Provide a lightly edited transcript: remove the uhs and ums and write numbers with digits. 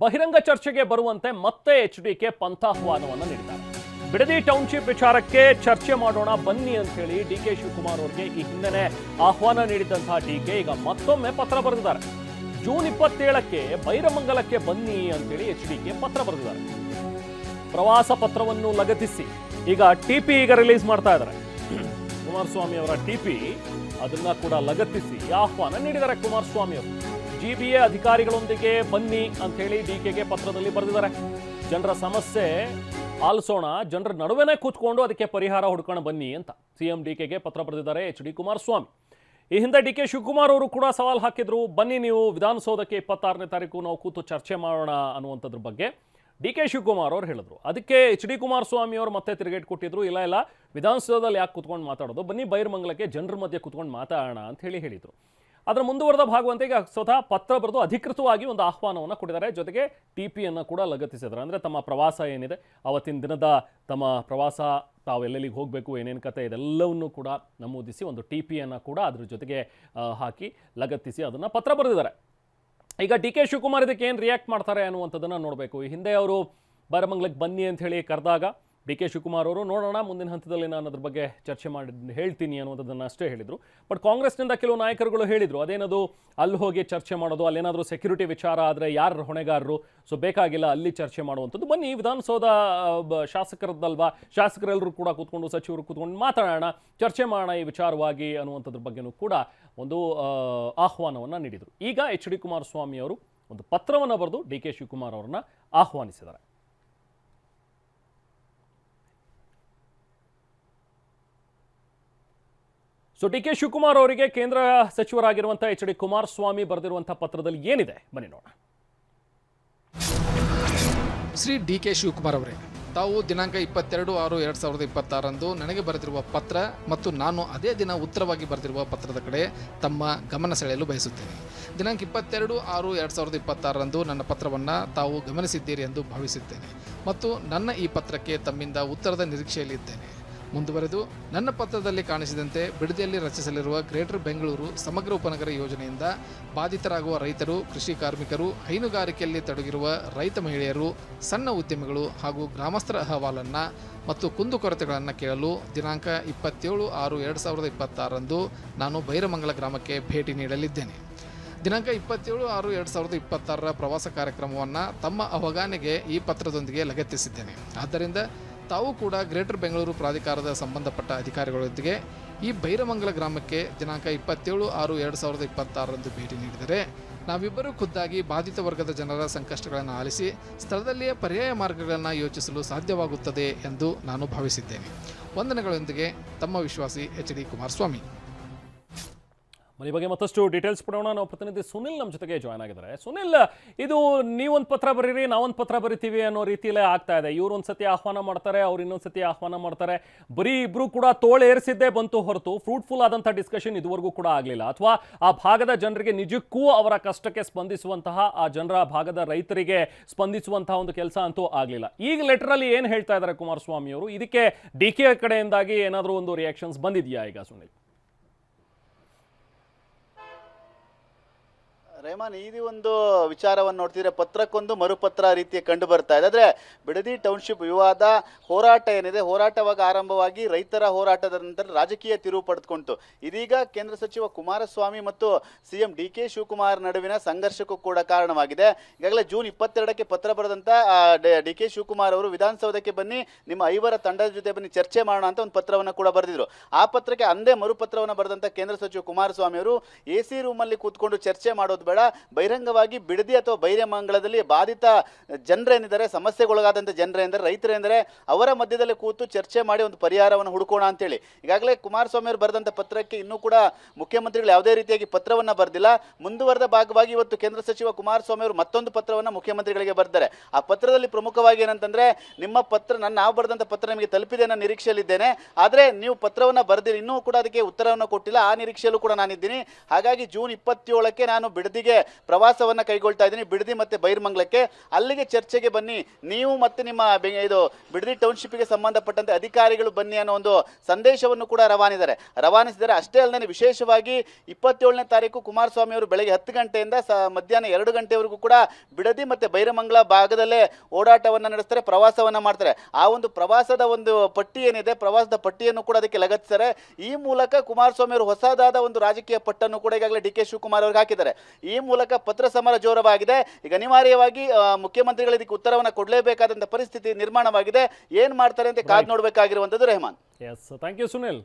ಬಹಿರಂಗ ಚರ್ಚೆಗೆ ಬರುವಂತೆ ಮತ್ತೆ ಎಚ್ಡಿಕೆ ಪಂಥಾಹ್ವಾನವನ್ನು ನೀಡಿದ್ದಾರೆ. ಬಿಡದಿ ಟೌನ್ಶಿಪ್ ವಿಚಾರಕ್ಕೆ ಚರ್ಚೆ ಮಾಡೋಣ ಬನ್ನಿ ಅಂತ ಹೇಳಿ ಡಿಕೆ ಶಿವಕುಮಾರ್ ಅವರಿಗೆ ಈ ಹಿಂದೆ ಆಹ್ವಾನ ನೀಡಿದಂತಹ ಡಿಕೆ ಈಗ ಮತ್ತೊಮ್ಮೆ ಪತ್ರ ಬರೆದಿದ್ದಾರೆ. ಜೂನ್ 27ಕ್ಕೆ ಬೈರಮಂಗಲಕ್ಕೆ ಬನ್ನಿ ಅಂತೇಳಿ ಎಚ್ಡಿಕೆ ಪತ್ರ ಬರೆದಿದ್ದಾರೆ. ಪ್ರವಾಸ ಪತ್ರವನ್ನು ಲಗತ್ತಿಸಿ ಈಗ ಟಿಪಿ ಈಗ ರಿಲೀಸ್ ಮಾಡ್ತಾ ಇದ್ದಾರೆ. ಕುಮಾರಸ್ವಾಮಿ ಅವರ ಟಿಪಿ ಅದನ್ನ ಕೂಡ ಲಗತ್ತಿಸಿ ಆಹ್ವಾನ ನೀಡಿದ್ದಾರೆ ಕುಮಾರಸ್ವಾಮಿ ಅವರು. ಜಿಬಿಎ ಅಧಿಕಾರಿಗಳೊಂದಿಗೆ ಬನ್ನಿ ಅಂತ ಹೇಳಿ ಡಿಕೆಗೆ ಪತ್ರದಲ್ಲಿ ಬರೆದಿದ್ದಾರೆ. ಜನರ ಸಮಸ್ಯೆ ಆಲಿಸೋಣ, ಜನರ ನಡುವೆನೇ ಕೂತ್ಕೊಂಡು ಅದಕ್ಕೆ ಪರಿಹಾರ ಹುಡ್ಕೊಂಡು ಬನ್ನಿ ಅಂತ ಸಿಎಂ ಡಿಕೆಗೆ ಪತ್ರ ಬರೆದಿದ್ದಾರೆ ಎಚ್.ಡಿ. ಕುಮಾರಸ್ವಾಮಿ. ಈ ಹಿಂದೆ ಡಿಕೆ ಶಿವಕುಮಾರ್ ಅವರು ಕೂಡ ಸವಾಲು ಹಾಕಿದ್ರು, ಬನ್ನಿ ನೀವು ವಿಧಾನಸೌಧಕ್ಕೆ 26ನೇ ತಾರೀಕು ನಾವು ಕೂತು ಚರ್ಚೆ ಮಾಡೋಣ ಅನ್ನುವಂಥದ್ರ ಬಗ್ಗೆ ಡಿಕೆ ಶಿವಕುಮಾರ್ ಅವರು ಹೇಳಿದ್ರು. ಅದಕ್ಕೆ ಎಚ್.ಡಿ. ಕುಮಾರಸ್ವಾಮಿ ಅವರು ಮತ್ತೆ ತಿರುಗೇಟ್ ಕೊಟ್ಟಿದ್ರು, ಇಲ್ಲ ವಿಧಾನಸೌಧದಲ್ಲಿ ಯಾಕೆ ಕೂತ್ಕೊಂಡು ಮಾತಾಡೋದು, ಬನ್ನಿ ಬೈರಮಂಗಲಕ್ಕೆ ಜನರ ಮಧ್ಯೆ ಕೂತ್ಕೊಂಡು ಮಾತಾಡೋಣ ಅಂತ ಹೇಳಿದ್ರು. ಅದರ ಮುಂದುವರೆದ ಭಾಗವಂತೆ ಈಗ ಸ್ವತಃ ಪತ್ರ ಬರೆದು ಅಧಿಕೃತವಾಗಿ ಒಂದು ಆಹ್ವಾನವನ್ನು ಕೊಟ್ಟಿದ್ದಾರೆ. ಜೊತೆಗೆ ಟಿಪಿಯನ್ನು ಕೂಡ ಲಗತ್ತಿಸಿದ್ದಾರೆ. ಅಂದರೆ ತಮ್ಮ ಪ್ರವಾಸ ಏನಿದೆ ಅವತ್ತಿನ ದಿನದ ತಮ್ಮ ಪ್ರವಾಸ, ತಾವು ಎಲ್ಲೆಲ್ಲಿಗೆ ಹೋಗಬೇಕು, ಏನೇನು ಕತೆ ಇದೆಲ್ಲವನ್ನೂ ಕೂಡ ನಮೂದಿಸಿ ಒಂದು ಟಿಪಿಯನ್ನು ಕೂಡ ಅದ್ರ ಜೊತೆಗೆ ಹಾಕಿ ಲಗತ್ತಿಸಿ ಅದನ್ನು ಪತ್ರ ಬರೆದಿದ್ದಾರೆ. ಈಗ ಡಿ ಕೆ ಶಿವಕುಮಾರ್ ಇದಕ್ಕೆ ಏನು ರಿಯಾಕ್ಟ್ ಮಾಡ್ತಾರೆ ಅನ್ನುವಂಥದ್ದನ್ನು ನೋಡಬೇಕು. ಈ ಹಿಂದೆ ಅವರು ಬೈರಮಂಗಲಕ್ಕೆ ಬನ್ನಿ ಅಂತ ಹೇಳಿ ಕರೆದಾಗ ಡಿ ಕೆ ಶಿವಕುಮಾರ್ ಅವರು ನೋಡೋಣ ಮುಂದಿನ ಹಂತದಲ್ಲಿ ನಾನು ಅದ್ರ ಬಗ್ಗೆ ಚರ್ಚೆ ಮಾಡಿ ಹೇಳ್ತೀನಿ ಅನ್ನೋದನ್ನು ಅಷ್ಟೇ ಹೇಳಿದರು. ಬಟ್ ಕಾಂಗ್ರೆಸ್ನಿಂದ ಕೆಲವು ನಾಯಕರುಗಳು ಹೇಳಿದರು, ಅದೇನದು ಅಲ್ಲಿ ಹೋಗಿ ಚರ್ಚೆ ಮಾಡೋದು, ಅಲ್ಲೇನಾದರೂ ಸೆಕ್ಯೂರಿಟಿ ವಿಚಾರ ಆದರೆ ಯಾರು ಹೊಣೆಗಾರರು, ಸೊ ಬೇಕಾಗಿಲ್ಲ ಅಲ್ಲಿ ಚರ್ಚೆ ಮಾಡುವಂಥದ್ದು, ಬನ್ನಿ ವಿಧಾನಸೌಧ ಶಾಸಕರದ್ದಲ್ವಾ, ಶಾಸಕರೆಲ್ಲರೂ ಕೂಡ ಕೂತ್ಕೊಂಡು ಸಚಿವರು ಕೂತ್ಕೊಂಡು ಮಾತಾಡೋಣ, ಚರ್ಚೆ ಮಾಡೋಣ ಈ ವಿಚಾರವಾಗಿ ಅನ್ನುವಂಥದ್ರ ಬಗ್ಗೆನೂ ಕೂಡ ಒಂದು ಆಹ್ವಾನವನ್ನು ನೀಡಿದರು. ಈಗ ಎಚ್.ಡಿ. ಕುಮಾರಸ್ವಾಮಿ ಅವರು ಒಂದು ಪತ್ರವನ್ನು ಬರೆದು ಡಿ ಕೆ ಶಿವಕುಮಾರ್ ಅವರನ್ನ ಆಹ್ವಾನಿಸಿದ್ದಾರೆ. ಸೊ ಡಿ ಕೆ ಶಿವಕುಮಾರ್ ಅವರಿಗೆ ಕೇಂದ್ರ ಸಚಿವರಾಗಿರುವಂಥ ಎಚ್.ಡಿ. ಕುಮಾರಸ್ವಾಮಿ ಬರೆದಿರುವಂಥ ಪತ್ರದಲ್ಲಿ ಏನಿದೆ ಬನ್ನಿ ನೋಡೋಣ. ಶ್ರೀ ಡಿ ಕೆ ಶಿವಕುಮಾರ್ ಅವರೇ, ತಾವು ದಿನಾಂಕ 22/6/2026 ನನಗೆ ಬರೆದಿರುವ ಪತ್ರ ಮತ್ತು ನಾನು ಅದೇ ದಿನ ಉತ್ತರವಾಗಿ ಬರೆದಿರುವ ಪತ್ರದ ಕಡೆ ತಮ್ಮ ಗಮನ ಸೆಳೆಯಲು ಬಯಸುತ್ತೇನೆ. ದಿನಾಂಕ 22/6/2026 ನನ್ನ ಪತ್ರವನ್ನು ತಾವು ಗಮನಿಸಿದ್ದೀರಿ ಎಂದು ಭಾವಿಸುತ್ತೇನೆ ಮತ್ತು ನನ್ನ ಈ ಪತ್ರಕ್ಕೆ ತಮ್ಮಿಂದ ಉತ್ತರದ ನಿರೀಕ್ಷೆಯಲ್ಲಿದ್ದೇನೆ. ಮುಂದುವರೆದು ನನ್ನ ಪತ್ರದಲ್ಲಿ ಕಾಣಿಸಿದಂತೆ ಬಿಡದಿಯಲ್ಲಿ ರಚಿಸಲಿರುವ ಗ್ರೇಟರ್ ಬೆಂಗಳೂರು ಸಮಗ್ರ ಉಪನಗರ ಯೋಜನೆಯಿಂದ ಬಾಧಿತರಾಗುವ ರೈತರು, ಕೃಷಿ ಕಾರ್ಮಿಕರು, ಹೈನುಗಾರಿಕೆಯಲ್ಲಿ ತೊಡಗಿರುವ ರೈತ ಮಹಿಳೆಯರು, ಸಣ್ಣ ಉದ್ಯಮಿಗಳು ಹಾಗೂ ಗ್ರಾಮಸ್ಥರ ಅಹವಾಲನ್ನು ಮತ್ತು ಕುಂದುಕೊರತೆಗಳನ್ನು ಕೇಳಲು ದಿನಾಂಕ 27/6/2026 ನಾನು ಬೈರಮಂಗಲ ಗ್ರಾಮಕ್ಕೆ ಭೇಟಿ ನೀಡಲಿದ್ದೇನೆ. ದಿನಾಂಕ 27/6/2026 ಪ್ರವಾಸ ಕಾರ್ಯಕ್ರಮವನ್ನು ತಮ್ಮ ಅವಗಾನೆಗೆ ಈ ಪತ್ರದೊಂದಿಗೆ ಲಗತ್ತಿಸಿದ್ದೇನೆ. ಆದ್ದರಿಂದ ತಾವು ಕೂಡ ಗ್ರೇಟರ್ ಬೆಂಗಳೂರು ಪ್ರಾಧಿಕಾರದ ಸಂಬಂಧಪಟ್ಟ ಅಧಿಕಾರಿಗಳೊಂದಿಗೆ ಈ ಬೈರಮಂಗಲ ಗ್ರಾಮಕ್ಕೆ ದಿನಾಂಕ 27/6/2026 ಭೇಟಿ ನೀಡಿದರೆ ನಾವಿಬ್ಬರೂ ಖುದ್ದಾಗಿ ಬಾಧಿತ ವರ್ಗದ ಜನರ ಸಂಕಷ್ಟಗಳನ್ನು ಆಲಿಸಿ ಸ್ಥಳದಲ್ಲಿಯೇ ಪರ್ಯಾಯ ಮಾರ್ಗಗಳನ್ನು ಯೋಚಿಸಲು ಸಾಧ್ಯವಾಗುತ್ತದೆ ಎಂದು ನಾನು ಭಾವಿಸಿದ್ದೇನೆ. ವಂದನೆಗಳೊಂದಿಗೆ ತಮ್ಮ ವಿಶ್ವಾಸಿ ಎಚ್.ಡಿ. ಕುಮಾರಸ್ವಾಮಿ. ಈ ಬಗ್ಗೆ ಮತ್ತಷ್ಟು ಡೀಟೇಲ್ಸ್ ಕೊಡೋಣ. ನಾವು ಪ್ರತಿನಿಧಿ ಸುನಿಲ್ ನಮ್ಮ ಜೊತೆಗೆ ಜಾಯ್ನ್ ಆಗಿದ್ದಾರೆ. ಸುನಿಲ್, ಇದು ನೀವೊಂದು ಪತ್ರ ಬರೀರಿ, ನಾವೊಂದು ಪತ್ರ ಬರಿತೀವಿ ಅನ್ನೋ ರೀತಿಯಲ್ಲೇ ಆಗ್ತಾ ಇದೆ. ಇವ್ರು ಒಂದ್ಸತಿ ಆಹ್ವಾನ ಮಾಡ್ತಾರೆ, ಅವ್ರು ಇನ್ನೊಂದ್ಸತಿ ಆಹ್ವಾನ ಮಾಡ್ತಾರೆ. ಬರೀ ಇಬ್ರು ಕೂಡ ತೋಳೇರಿಸಿದ್ದೇ ಬಂತು ಹೊರತು ಫ್ರೂಟ್ಫುಲ್ ಆದಂಥ ಡಿಸ್ಕಷನ್ ಇದುವರೆಗೂ ಕೂಡ ಆಗಲಿಲ್ಲ. ಅಥವಾ ಆ ಭಾಗದ ಜನರಿಗೆ ನಿಜಕ್ಕೂ ಅವರ ಕಷ್ಟಕ್ಕೆ ಸ್ಪಂದಿಸುವಂತಹ, ಆ ಜನರ ಭಾಗದ ರೈತರಿಗೆ ಸ್ಪಂದಿಸುವಂತಹ ಒಂದು ಕೆಲಸ ಅಂತೂ ಆಗಲಿಲ್ಲ. ಈಗ ಲೆಟರಲ್ಲಿ ಏನು ಹೇಳ್ತಾ ಇದ್ದಾರೆ ಕುಮಾರಸ್ವಾಮಿ ಅವರು, ಇದಕ್ಕೆ ಡಿ ಕೆ ಕಡೆಯಿಂದಾಗಿ ಏನಾದರೂ ಒಂದು ರಿಯಾಕ್ಷನ್ಸ್ ಬಂದಿದೆಯಾ ಈಗ ಸುನಿಲ್? ರೇಮಾನ್, ಈ ಒಂದು ವಿಚಾರವನ್ನು ನೋಡ್ತಿದ್ರೆ ಪತ್ರಕ್ಕೊಂದು ಮರುಪತ್ರ ರೀತಿಯ ಕಂಡು ಬರ್ತಾ ಇದೆ. ಆದರೆ ಬಿಡದಿ ಟೌನ್ಶಿಪ್ ವಿವಾದ ಹೋರಾಟ ಏನಿದೆ, ಹೋರಾಟವಾಗಿ ಆರಂಭವಾಗಿ ರೈತರ ಹೋರಾಟದ ನಂತರ ರಾಜಕೀಯ ತಿರುವು ಪಡೆದುಕೊಂತು. ಇದೀಗ ಕೇಂದ್ರ ಸಚಿವ ಕುಮಾರಸ್ವಾಮಿ ಮತ್ತು ಸಿಎಂ ಡಿ ಕೆ ಶಿವಕುಮಾರ್ ನಡುವಿನ ಸಂಘರ್ಷಕ್ಕೂ ಕೂಡ ಕಾರಣವಾಗಿದೆ. ಈಗಾಗಲೇ ಜೂನ್ 22ಕ್ಕೆ ಪತ್ರ ಬರೆದಂತ ಡಿ ಕೆ ಶಿವಕುಮಾರ್ ಅವರು ವಿಧಾನಸೌಧಕ್ಕೆ ಬನ್ನಿ, ನಿಮ್ಮ 5 ತಂಡದ ಜೊತೆ ಬನ್ನಿ ಚರ್ಚೆ ಮಾಡೋಣ ಅಂತ ಒಂದು ಪತ್ರವನ್ನು ಕೂಡ ಬರೆದಿದ್ರು. ಆ ಪತ್ರಕ್ಕೆ ಅಂದೇ ಮರುಪತ್ರವನ್ನು ಬರೆದಂತ ಕೇಂದ್ರ ಸಚಿವ ಕುಮಾರಸ್ವಾಮಿ ಅವರು AC ರೂಮಲ್ಲಿ ಕೂತ್ಕೊಂಡು ಚರ್ಚೆ ಮಾಡೋದು ಬೇಡ, ಬಹಿರಂಗವಾಗಿ ಬಿಡದಿ ಅಥವಾ ಬೈರಮಂಗಲದಲ್ಲಿ ಬಾಧಿತ ಜನರೇನಿದ್ದಾರೆ, ಸಮಸ್ಯೆಗೊಳಗಾದಂಥ ಜನರೇಂದರೆ, ರೈತರೇಂದರೆ ಅವರ ಮಧ್ಯದಲ್ಲಿ ಕೂತು ಚರ್ಚೆ ಮಾಡಿ ಒಂದು ಪರಿಹಾರವನ್ನು ಹುಡುಕೋಣ ಅಂತೇಳಿ ಈಗಾಗಲೇ ಕುಮಾರಸ್ವಾಮಿ ಅವರು ಬರೆದಂಥ ಪತ್ರಕ್ಕೆ ಇನ್ನೂ ಕೂಡ ಮುಖ್ಯಮಂತ್ರಿಗಳು ಯಾವುದೇ ರೀತಿಯಾಗಿ ಪತ್ರವನ್ನು ಬರೆದಿಲ್ಲ. ಮುಂದುವರೆದ ಭಾಗವಾಗಿ ಇವತ್ತು ಕೇಂದ್ರ ಸಚಿವ ಕುಮಾರಸ್ವಾಮಿ ಅವರು ಮತ್ತೊಂದು ಪತ್ರವನ್ನು ಮುಖ್ಯಮಂತ್ರಿಗಳಿಗೆ ಬರೆದಿದ್ದಾರೆ. ಆ ಪತ್ರದಲ್ಲಿ ಪ್ರಮುಖವಾಗಿ ಏನಂತಂದ್ರೆ, ನಿಮ್ಮ ಪತ್ರ ನಾವು ಬರೆದಂಥ ಪತ್ರ ನಿಮಗೆ ತಲುಪಿದೆ ಅನ್ನೋ ನಿರೀಕ್ಷೆಯಲ್ಲಿದ್ದೇನೆ, ಆದರೆ ನೀವು ಪತ್ರವನ್ನು ಬರೆದಿಲ್ಲ, ಇನ್ನೂ ಕೂಡ ಅದಕ್ಕೆ ಉತ್ತರವನ್ನು ಕೊಟ್ಟಿಲ್ಲ, ಆ ನಿರೀಕ್ಷೆಯಲ್ಲೂ ಕೂಡ ನಾನಿದ್ದೀನಿ. ಹಾಗಾಗಿ ಜೂನ್ 27ಕ್ಕೆ ನಾನು ಬಿಡದಿ ಬಿಡದಿಗೆ ಪ್ರವಾಸವನ್ನ ಕೈಗೊಳ್ತಾ ಇದ್ದೀನಿ, ಬಿಡದಿ ಮತ್ತೆ ಬೈರಮಂಗಲಕ್ಕೆ. ಅಲ್ಲಿಗೆ ಚರ್ಚೆಗೆ ಬನ್ನಿ, ನೀವು ಮತ್ತೆ ನಿಮ್ಮ ಇದು ಬಿಡದಿ ಟೌನ್ಶಿಪ್ಗೆ ಸಂಬಂಧಪಟ್ಟಂತೆ ಅಧಿಕಾರಿಗಳು ಬನ್ನಿ ಅನ್ನೋ ಒಂದು ಸಂದೇಶವನ್ನು ಕೂಡ ರವಾನಿಸಿದ್ದಾರೆ. ಅಷ್ಟೇ ಅಲ್ಲದೆ ವಿಶೇಷವಾಗಿ 27ನೇ ತಾರೀಕು ಕುಮಾರಸ್ವಾಮಿ ಅವರು ಬೆಳಗ್ಗೆ 10 ಗಂಟೆಯಿಂದ ಮಧ್ಯಾಹ್ನ 2 ಗಂಟೆವರೆಗೂ ಕೂಡ ಬಿಡದಿ ಮತ್ತೆ ಬೈರಮಂಗಲ ಭಾಗದಲ್ಲೇ ಓಡಾಟವನ್ನ ನಡೆಸ್ತಾರೆ, ಪ್ರವಾಸವನ್ನ ಮಾಡ್ತಾರೆ. ಆ ಒಂದು ಪ್ರವಾಸದ ಒಂದು ಪಟ್ಟಿ ಏನಿದೆ, ಪ್ರವಾಸದ ಪಟ್ಟಿಯನ್ನು ಕೂಡ ಅದಕ್ಕೆ ಲಗತ್ತಿದ್ದಾರೆ. ಈ ಮೂಲಕ ಕುಮಾರಸ್ವಾಮಿ ಅವರು ಹೊಸದಾದ ಒಂದು ರಾಜಕೀಯ ಪಟ್ಟನ್ನು ಕೂಡ ಈಗಾಗಲೇ ಡಿ ಕೆ ಶಿವಕುಮಾರ್ ಅವರಿಗೆ ಹಾಕಿದ್ದಾರೆ. ಈ ಮೂಲಕ ಪತ್ರ ಸಮರ ಜೋರವಾಗಿದೆ. ಈಗ ಅನಿವಾರ್ಯವಾಗಿ ಮುಖ್ಯಮಂತ್ರಿಗಳು ಇದಕ್ಕೆ ಉತ್ತರವನ್ನು ಕೊಡಲೇಬೇಕಾದಂತ ಪರಿಸ್ಥಿತಿ ನಿರ್ಮಾಣವಾಗಿದೆ. ಏನ್ ಮಾಡ್ತಾರೆ ಅಂತ ಕಾದು ನೋಡಬೇಕಾಗಿರುವಂತದ್ದು Rehman. Yes, thank you Sunil.